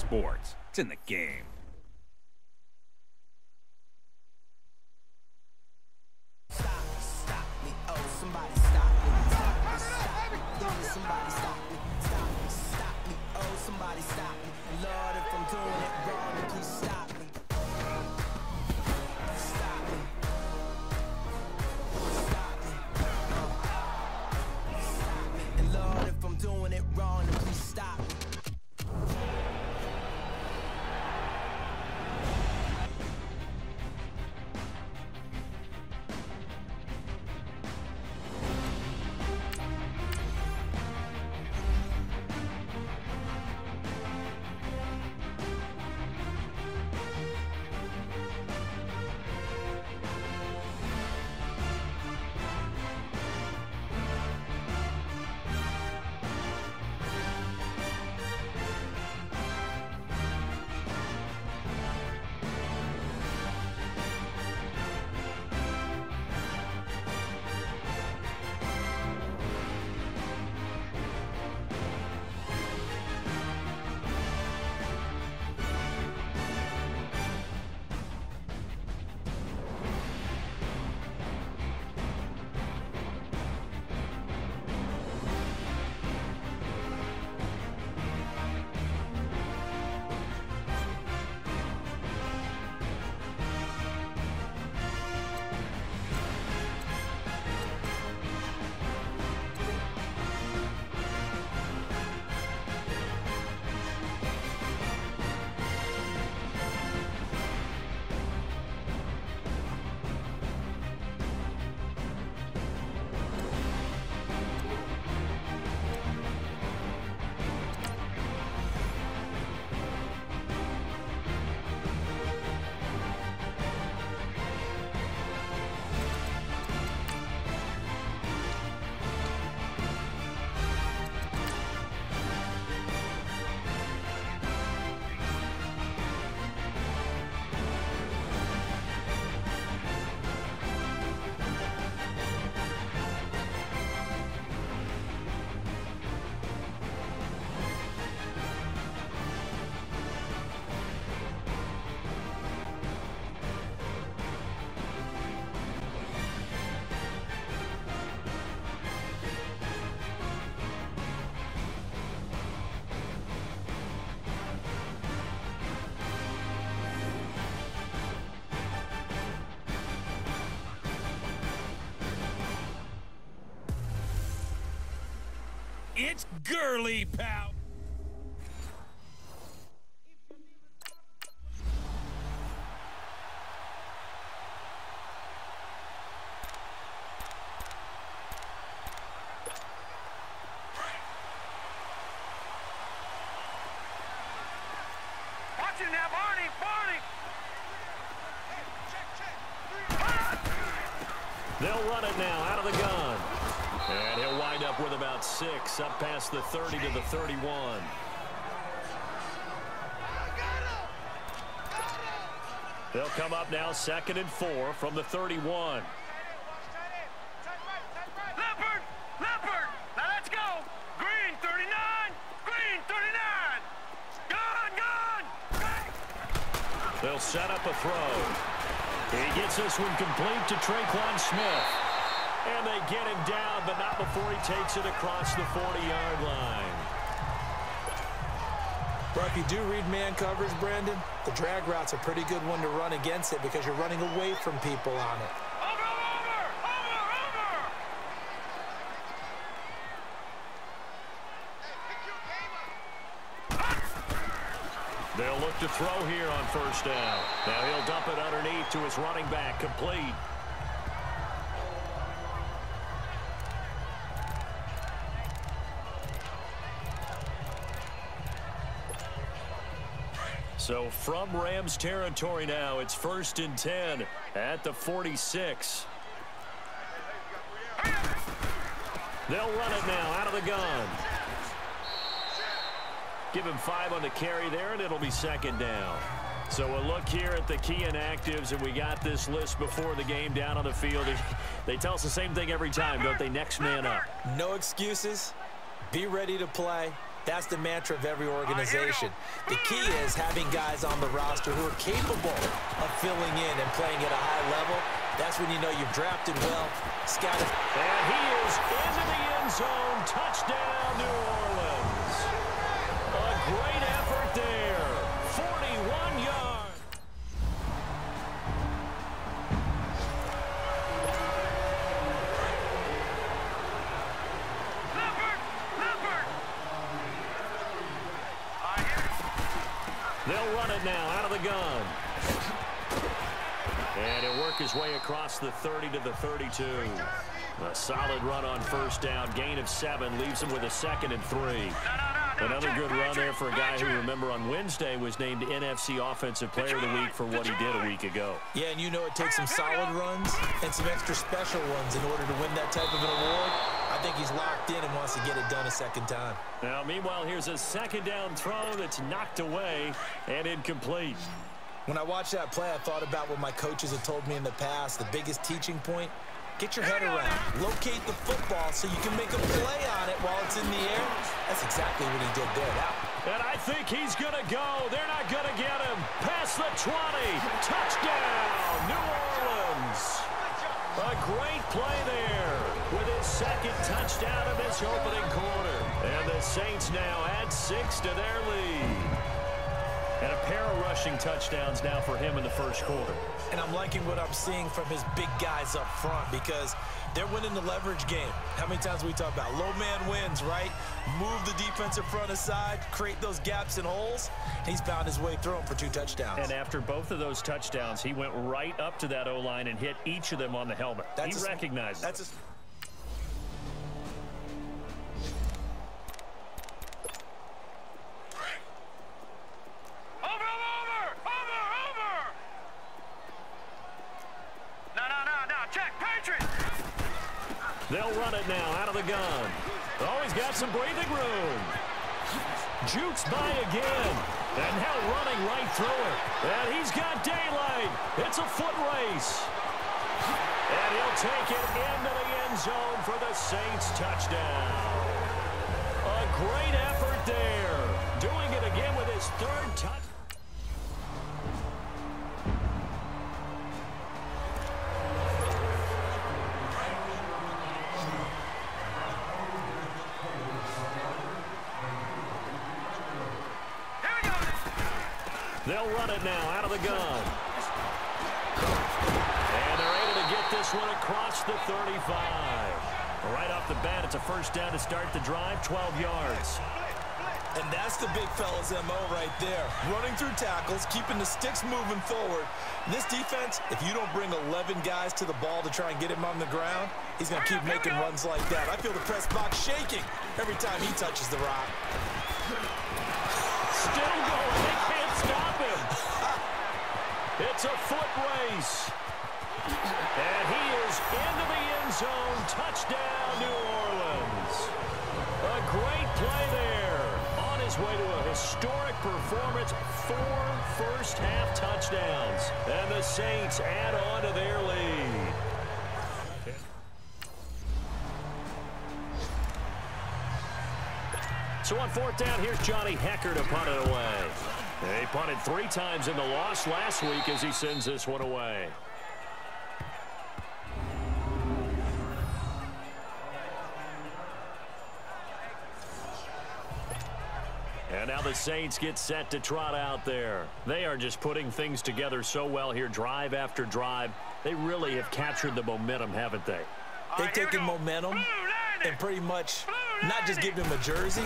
sports. It's in the game. Stop me, oh, somebody stop me, somebody stop me, stop me, oh, somebody stop me, Lord, if I'm doing it wrong, then please stop me, stop me, and Lord, if I'm doing it wrong, then please stop me. It's girly, pal. Watch it now, Barney! They'll run it now out of the gun. And he'll wind up with about 6, up past the 30 to the 31. They'll come up now 2nd and 4 from the 31. Leopard! Now let's go! Green 39! Green 39! Gone! They'll set up a throw. He gets this one complete to Traquan Smith. And they get him down, but not before he takes it across the 40-yard line. But if you do read man coverage, Brandon, the drag route's a pretty good one to run against it because you're running away from people on it. They'll look to throw here on 1st down. Now he'll dump it underneath to his running back, complete. So from Rams territory now, it's 1st and 10 at the 46. They'll run it now out of the gun. Give him 5 on the carry there, and it'll be 2nd down. So a look here at the key inactives, and we got this list before the game down on the field. They tell us the same thing every time, don't they? Next man up. No excuses. Be ready to play. That's the mantra of every organization. The key is having guys on the roster who are capable of filling in and playing at a high level. That's when you know you've drafted well, scouted. And he is into the end zone. Touchdown, New Orleans. A great effort there. 41 yards. They'll run it now out of the gun. And he'll work his way across the 30 to the 32. A solid run on first down. Gain of 7 leaves him with a 2nd and 3. Another good run there for a guy who, remember, on Wednesday was named NFC Offensive Player of the Week for what he did a week ago. Yeah, and you know it takes some solid runs and some extra special ones in order to win that type of an award. I think he's locked in and wants to get it done a second time. Now, meanwhile, here's a second down throw that's knocked away and incomplete. When I watched that play, I thought about what my coaches had told me in the past. The biggest teaching point, get your head around. Locate the football so you can make a play on it while it's in the air. That's exactly what he did there. And I think he's going to go. They're not going to get him. Past the 20. Touchdown, New Orleans. A great play there with his 2nd touchdown of this opening quarter. And the Saints now add 6 to their lead. And a pair of rushing touchdowns now for him in the first quarter. And I'm liking what I'm seeing from his big guys up front because they're winning the leverage game. How many times we talk about low man wins, right? Move the defensive front aside, create those gaps and holes. He's found his way through them for 2 touchdowns. And after both of those touchdowns, he went right up to that O-line and hit each of them on the helmet. He recognized it. They'll run it now out of the gun. Oh, he's got some breathing room. Jukes by again. And now running right through it. And he's got daylight. It's a foot race. And he'll take it into the end zone for the Saints touchdown. A great effort there. Doing it again with his 3rd touchdown. They'll run it now out of the gun. And they're able to get this one across the 35. Right off the bat, it's a first down to start the drive, 12 yards. And that's the big fella's MO right there. Running through tackles, keeping the sticks moving forward. This defense, if you don't bring 11 guys to the ball to try and get him on the ground, he's going to keep making runs like that. I feel the press box shaking every time he touches the rock. Still going. They can't stop him. It's a foot race. And he is into the end zone. Touchdown, New Orleans. A great play there. On his way to a historic performance. 4 first-half touchdowns. And the Saints add on to their lead. So on 4th down, here's Johnny Hecker to punt it away. He punted 3 times in the loss last week as he sends this one away. And now the Saints get set to trot out there. They are just putting things together so well here, drive after drive. They really have captured the momentum, haven't they? They've taken momentum and pretty much not just give him a jersey,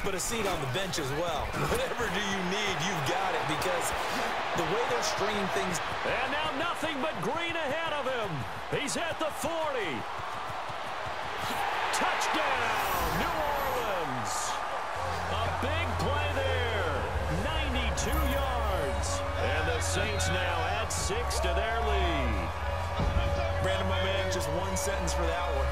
but a seat on the bench as well. Whatever do you need, you've got it, because the way they're stringing things. And now nothing but green ahead of him. He's at the 40. Touchdown, New Orleans. A big play there. 92 yards. And the Saints now add 6 to their lead. Brandon, my man, just one sentence for that one.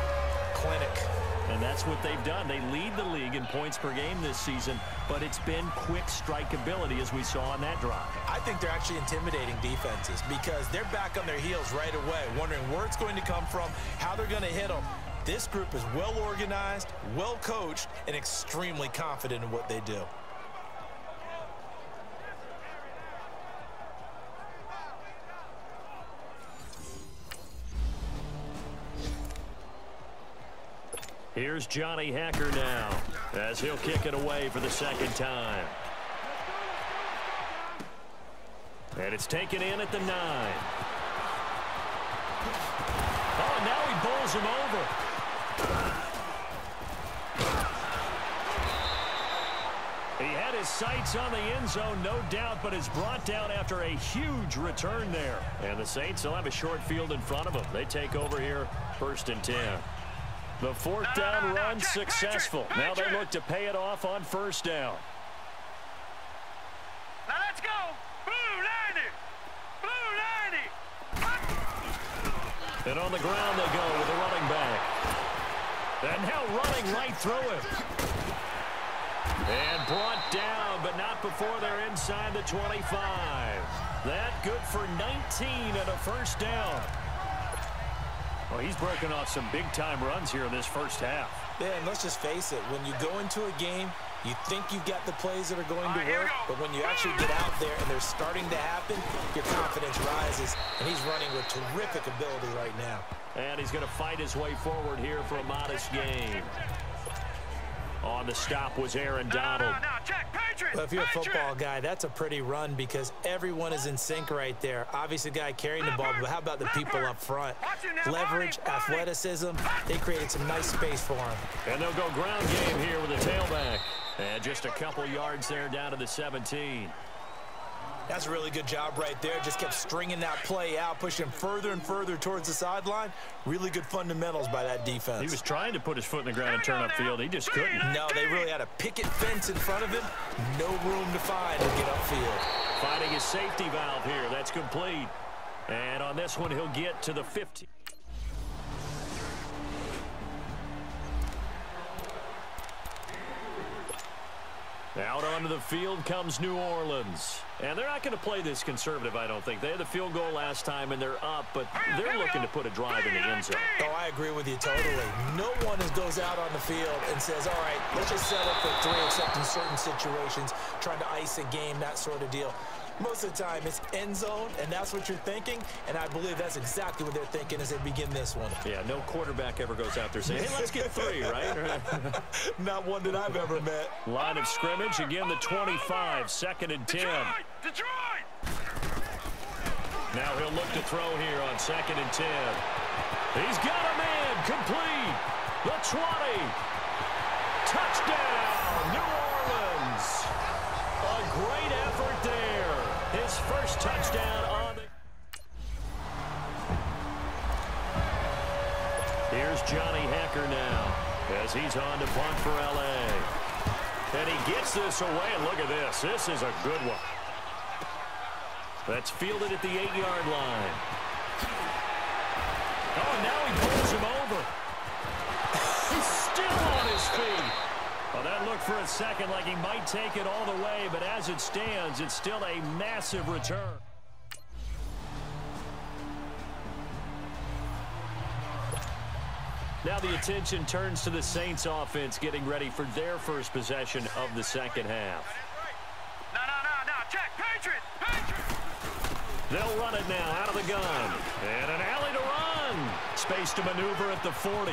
Clinic. And that's what they've done. They lead the league in points per game this season, but it's been quick strikeability as we saw on that drive. I think they're actually intimidating defenses because they're back on their heels right away, wondering where it's going to come from, how they're going to hit them. This group is well organized, well coached, and extremely confident in what they do. Here's Johnny Hacker now, as he'll kick it away for the second time. And it's taken in at the 9. Oh, and now he bowls him over. He had his sights on the end zone, no doubt, but is brought down after a huge return there. And the Saints will have a short field in front of them. They take over here, 1st and 10. The 4th down run successful. Now they look to pay it off on 1st down. Now let's go. Blue 90. Blue 90. And on the ground they go with the running back. And now running right through him. And brought down, but not before they're inside the 25. That good for 19 and a 1st down. Well, he's broken off some big-time runs here in this first half. Yeah, and let's just face it. When you go into a game, you think you've got the plays that are going to work, but when you actually get out there and they're starting to happen, your confidence rises, and he's running with terrific ability right now. And he's going to fight his way forward here for a modest gain. On the stop was Aaron Donald. No, check, Patriot. Well, if you're a football guy, that's a pretty run because everyone is in sync right there. Obviously, the guy carrying the ball, but how about the people up front? Leverage, athleticism, they created some nice space for him. And they'll go ground game here with a tailback. And just a couple yards there down to the 17. That's a really good job right there. Just kept stringing that play out, pushing further and further towards the sideline. Really good fundamentals by that defense. He was trying to put his foot in the ground and turn upfield. He just couldn't. No, they really had a picket fence in front of him. No room to find to get upfield. Finding his safety valve here. That's complete. And on this one, he'll get to the 15. Out onto the field comes New Orleans. And they're not going to play this conservative, I don't think. They had the field goal last time, and they're up, but they're looking to put a drive in the end zone. Oh, I agree with you totally. No one goes out on the field and says, all right, let's just settle for 3, except in certain situations, trying to ice a game, that sort of deal. Most of the time, it's end zone, and that's what you're thinking, and I believe that's exactly what they're thinking as they begin this one. Yeah, no quarterback ever goes out there saying, hey, let's get 3, right? Not one that I've ever met. Line of scrimmage, again, the 25, 2nd and 10. Detroit! Now he'll look to throw here on 2nd and 10. He's got a man, complete. The 20. Touchdown, New Orleans. A great effort there. His first touchdown on the... Here's Johnny Hacker now as he's on to punt for L.A. And he gets this away, and look at this. This is a good one. That's fielded at the 8-yard line. Oh, and now he pulls him over. He's still on his feet. Well, that looked for a second like he might take it all the way, but as it stands, it's still a massive return. Now the attention turns to the Saints offense getting ready for their first possession of the second half. No, check, Patriot! They'll run it now out of the gun. And an alley to run. Space to maneuver at the 40.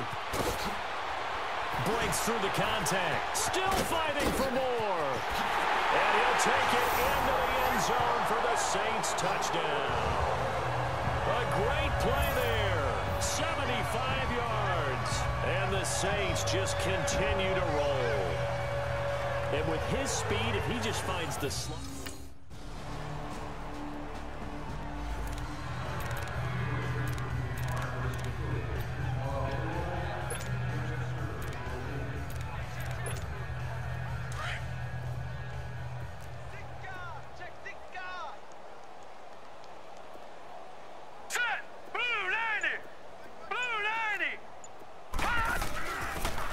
Breaks through the contact. Still fighting for more. And he'll take it into the end zone for the Saints touchdown. A great play there. 75 yards. And the Saints just continue to roll. And with his speed, if he just finds the slot.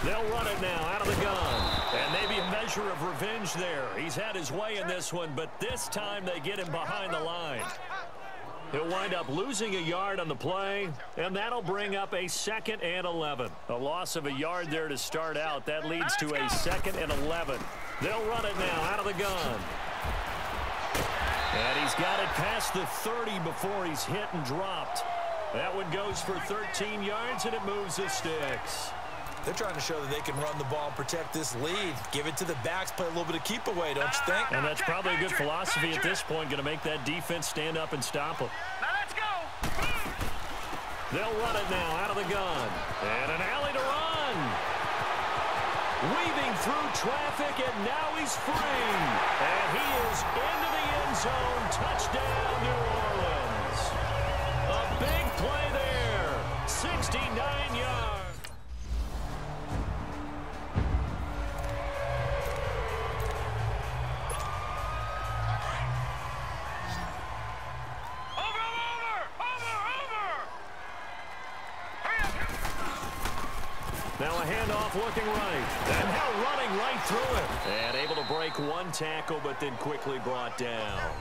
They'll run it now out of the gun. And maybe a measure of revenge there. He's had his way in this one, but this time they get him behind the line. He'll wind up losing a yard on the play, and that'll bring up a 2nd and 11. A loss of a yard there to start out. That leads to a 2nd and 11. They'll run it now out of the gun. And he's got it past the 30 before he's hit and dropped. That one goes for 13 yards, and it moves the sticks. They're trying to show that they can run the ball and protect this lead. Give it to the backs, play a little bit of keep away, don't you think? And that's probably a good philosophy at this point, going to make that defense stand up and stop them. Now let's go. They'll run it now out of the gun. And an alley to run. Weaving through traffic, and now he's free. And he is into the end zone. Touchdown, New Orleans. A big play there. 69 yards. Now a handoff looking right. And now running right through it. And able to break one tackle, but then quickly brought down.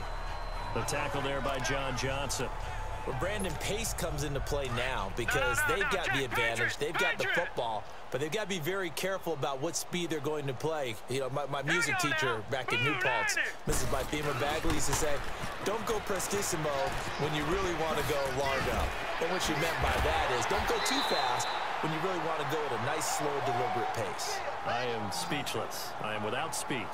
The tackle there by John Johnson. Well, Brandon, pace comes into play now because they've got the advantage. They've got the football, but they've got to be very careful about what speed they're going to play. You know, my music teacher back in New Paltz, Mrs. Bythema Bagley, used to say, don't go prestissimo when you really want to go largo. And what she meant by that is don't go too fast when you really want to go at a nice, slow, deliberate pace. I am speechless. I am without speech.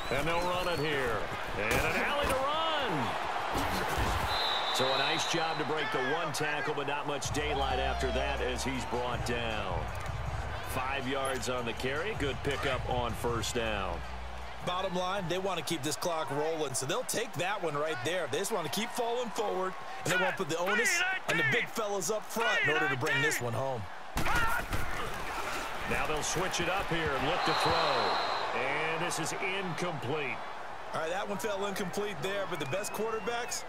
And they'll run it here. And an alley to run. So a nice job to break the one tackle, but not much daylight after that as he's brought down. 5 yards on the carry. Good pickup on first down. Bottom line, they want to keep this clock rolling, so they'll take that one right there. They just want to keep falling forward, and they won't put the onus on the big fellas up front in order to bring this one home. Now they'll switch it up here and look to throw. And this is incomplete. All right, that one fell incomplete there, but the best quarterbacks,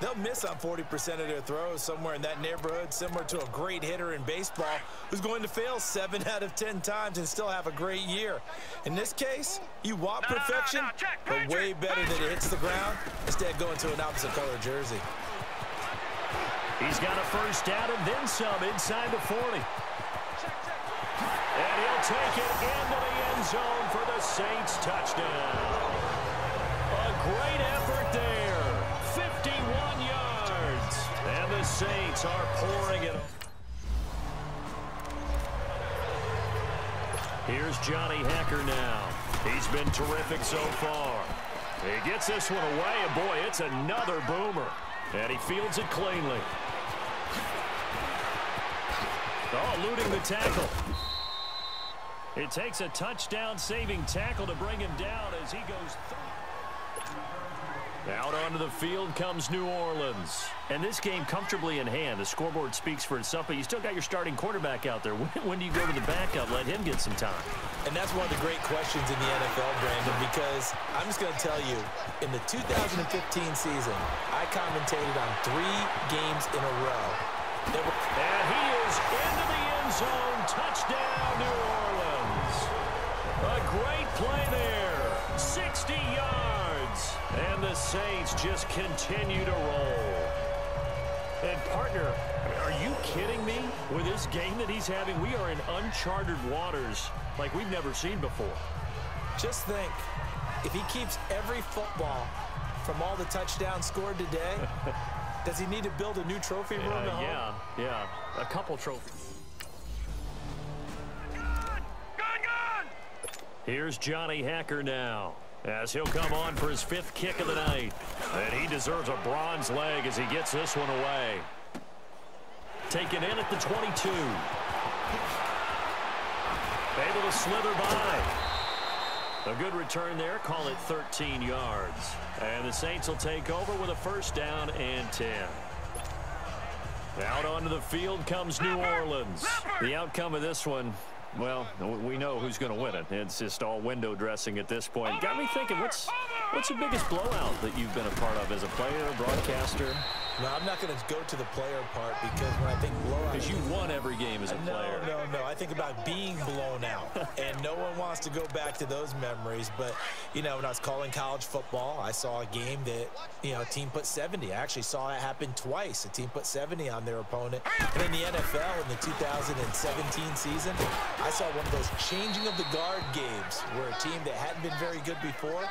they'll miss on 40% of their throws, somewhere in that neighborhood, similar to a great hitter in baseball who's going to fail 7 out of 10 times and still have a great year. In this case, you want perfection, but way better that it hits the ground instead of going to an opposite color jersey. He's got a first down and then some inside the 40. And he'll take it into the end zone for the Saints touchdown. A great effort there. 51 yards. And the Saints are pouring it. Here's Johnny Hecker now. He's been terrific so far. He gets this one away, and boy, it's another boomer. And he fields it cleanly. Oh, eluding the tackle. It takes a touchdown-saving tackle to bring him down as he goes out onto the field comes New Orleans. And this game comfortably in hand. The scoreboard speaks for itself, but you still got your starting quarterback out there. When do you go to the backup? Let him get some time. And that's one of the great questions in the NFL, Brandon, because I'm just going to tell you, in the 2015 season, I commentated on 3 games in a row. And he is into the end zone. Touchdown, New Orleans. A great play there. 60 yards. And the Saints just continue to roll. And, partner, are you kidding me? With this game that he's having, we are in uncharted waters like we've never seen before. Just think, if he keeps every football from all the touchdowns scored today, does he need to build a new trophy room at home? Yeah, a couple trophies. Here's Johnny Hecker now, as he'll come on for his 5th kick of the night. And he deserves a bronze leg as he gets this one away. Taken in at the 22. Able to slither by. A good return there, call it 13 yards. And the Saints will take over with a first down and 10. Out onto the field comes New Orleans. The outcome of this one, Well, we know who's going to win it. It's just all window dressing at this point. Got me thinking, what's the biggest blowout that you've been a part of as a player, broadcaster? No, I'm not going to go to the player part because when I think blowout... Because you won every game as a player. No. I think about being blown out. And no one wants to go back to those memories. But, you know, when I was calling college football, I saw a game that, you know, a team put 70. I actually saw it happen twice. A team put 70 on their opponent. And in the NFL, in the 2017 season, I saw one of those changing of the guard games where a team that hadn't been very good before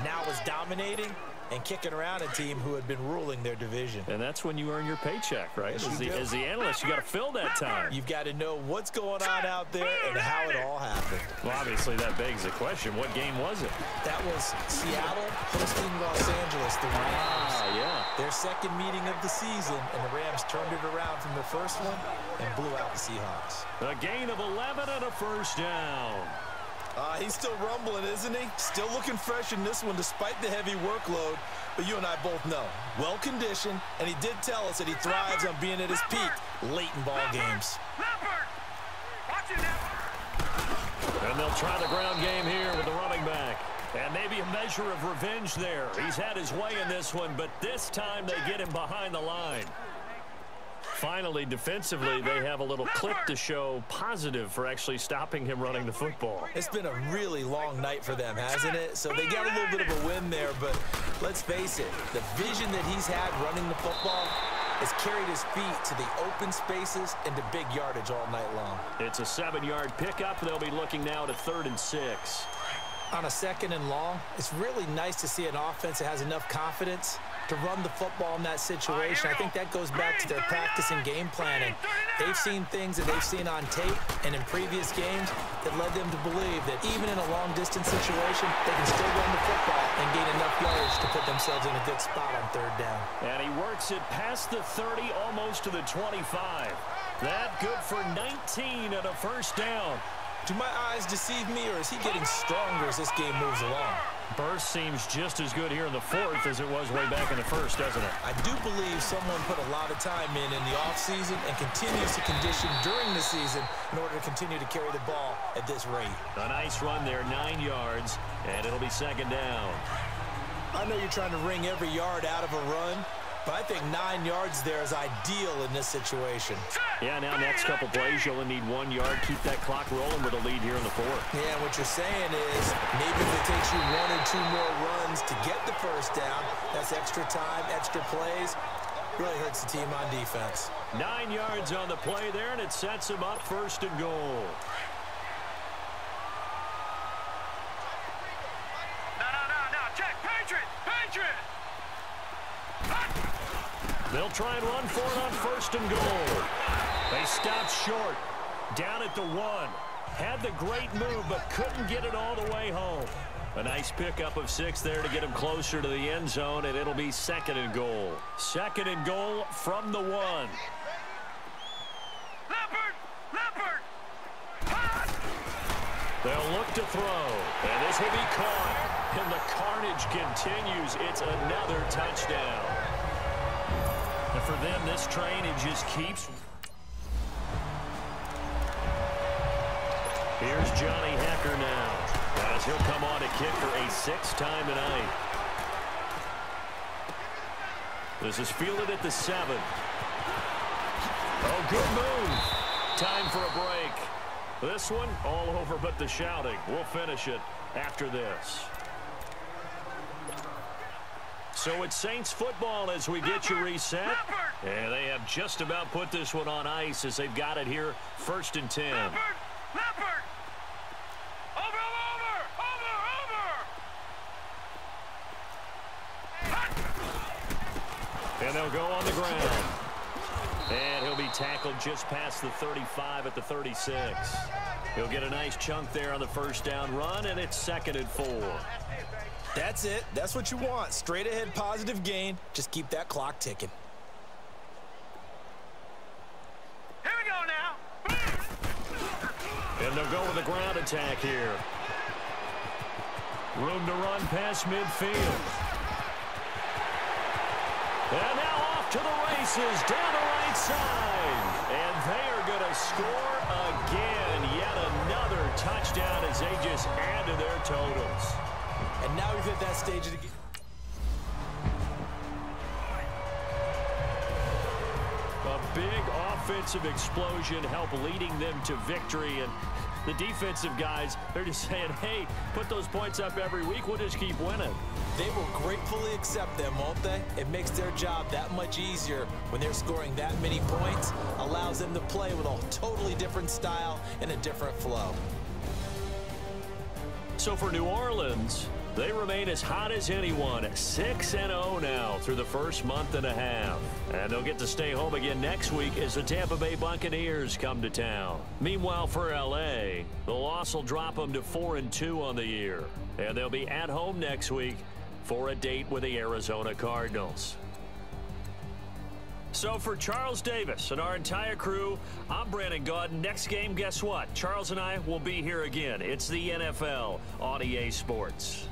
now was dominating and kicking around a team who had been ruling their division. And that's when you earn your paycheck, right? As the analyst, you got to fill that time. You've got to know what's going on out there and how it all happened. Well, obviously, that begs the question, what game was it? That was Seattle hosting Los Angeles, the Rams. Yeah. Their second meeting of the season, and the Rams turned it around from the first one and blew out the Seahawks. A gain of 11 and a first down. He's still rumbling, isn't he? Still looking fresh in this one despite the heavy workload. But you and I both know, well-conditioned, and he did tell us that he thrives on being at his peak late in ball games. And they'll try the ground game here with the running back. And maybe a measure of revenge there. He's had his way in this one, but this time they get him behind the line. Finally, defensively, they have a little clip to show positive for actually stopping him running the football. It's been a really long night for them, hasn't it? So they got a little bit of a win there, but let's face it, the vision that he's had running the football has carried his feet to the open spaces and to big yardage all night long. It's a 7-yard pickup. They'll be looking now at a 3rd and 6. On a 2nd and long, it's really nice to see an offense that has enough confidence to run the football in that situation. I think that goes back to their practice and game planning. They've seen things that they've seen on tape and in previous games that led them to believe that even in a long-distance situation, they can still run the football and gain enough yards to put themselves in a good spot on 3rd down. And he works it past the 30, almost to the 25. That good for 19 and a first down. Do my eyes deceive me, or is he getting stronger as this game moves along? Burst seems just as good here in the 4th as it was way back in the 1st, doesn't it? I do believe someone put a lot of time in the offseason and continues to condition during the season in order to continue to carry the ball at this rate. A nice run there, 9 yards, and it'll be 2nd down. I know you're trying to wring every yard out of a run, but I think 9 yards there is ideal in this situation. Yeah, now next couple plays, you'll only need 1 yard. Keep that clock rolling with a lead here in the 4th. Yeah, what you're saying is maybe if it takes you 1 or 2 more runs to get the first down, that's extra time, extra plays. Really hurts the team on defense. 9 yards on the play there, and it sets him up 1st and goal. No. Check. Patriot. They'll try and run for it on 1st and goal. They stopped short. Down at the 1. Had the great move, but couldn't get it all the way home. A nice pickup of 6 there to get him closer to the end zone, and it'll be 2nd and goal. 2nd and goal from the 1. Leopard. They'll look to throw, and this will be caught. And the carnage continues. It's another touchdown. And for them, this train, it just keeps. Here's Johnny Hacker now, as he'll come on to kick for a 6th time tonight. This is fielded at the 7. Oh, good move. Time for a break. This one, all over but the shouting. We'll finish it after this. So it's Saints football as we get you reset. And they have just about put this one on ice as they've got it here, 1st and 10. Leopard. Over. And they'll go on the ground. And he'll be tackled just past the 35 at the 36. He'll get a nice chunk there on the 1st down run, and it's 2nd and 4. That's it. That's what you want. Straight ahead positive gain. Just keep that clock ticking. Here we go now. And they'll go with a ground attack here. Room to run past midfield. And now off to the races down the right side. And they are going to score again. Yet another as they just add to their totals. And now we've hit that stage of the game. A big offensive explosion helped leading them to victory, and the defensive guys, they're just saying, hey, put those points up every week, we'll just keep winning. They will gratefully accept them, won't they? It makes their job that much easier when they're scoring that many points, allows them to play with a totally different style and a different flow. So for New Orleans, they remain as hot as anyone, 6-0 now through the first month and a half. And they'll get to stay home again next week as the Tampa Bay Buccaneers come to town. Meanwhile, for L.A., the loss will drop them to 4-2 on the year. And they'll be at home next week for a date with the Arizona Cardinals. So for Charles Davis and our entire crew, I'm Brandon Gaudin. Next game, guess what? Charles and I will be here again. It's the NFL on EA Sports.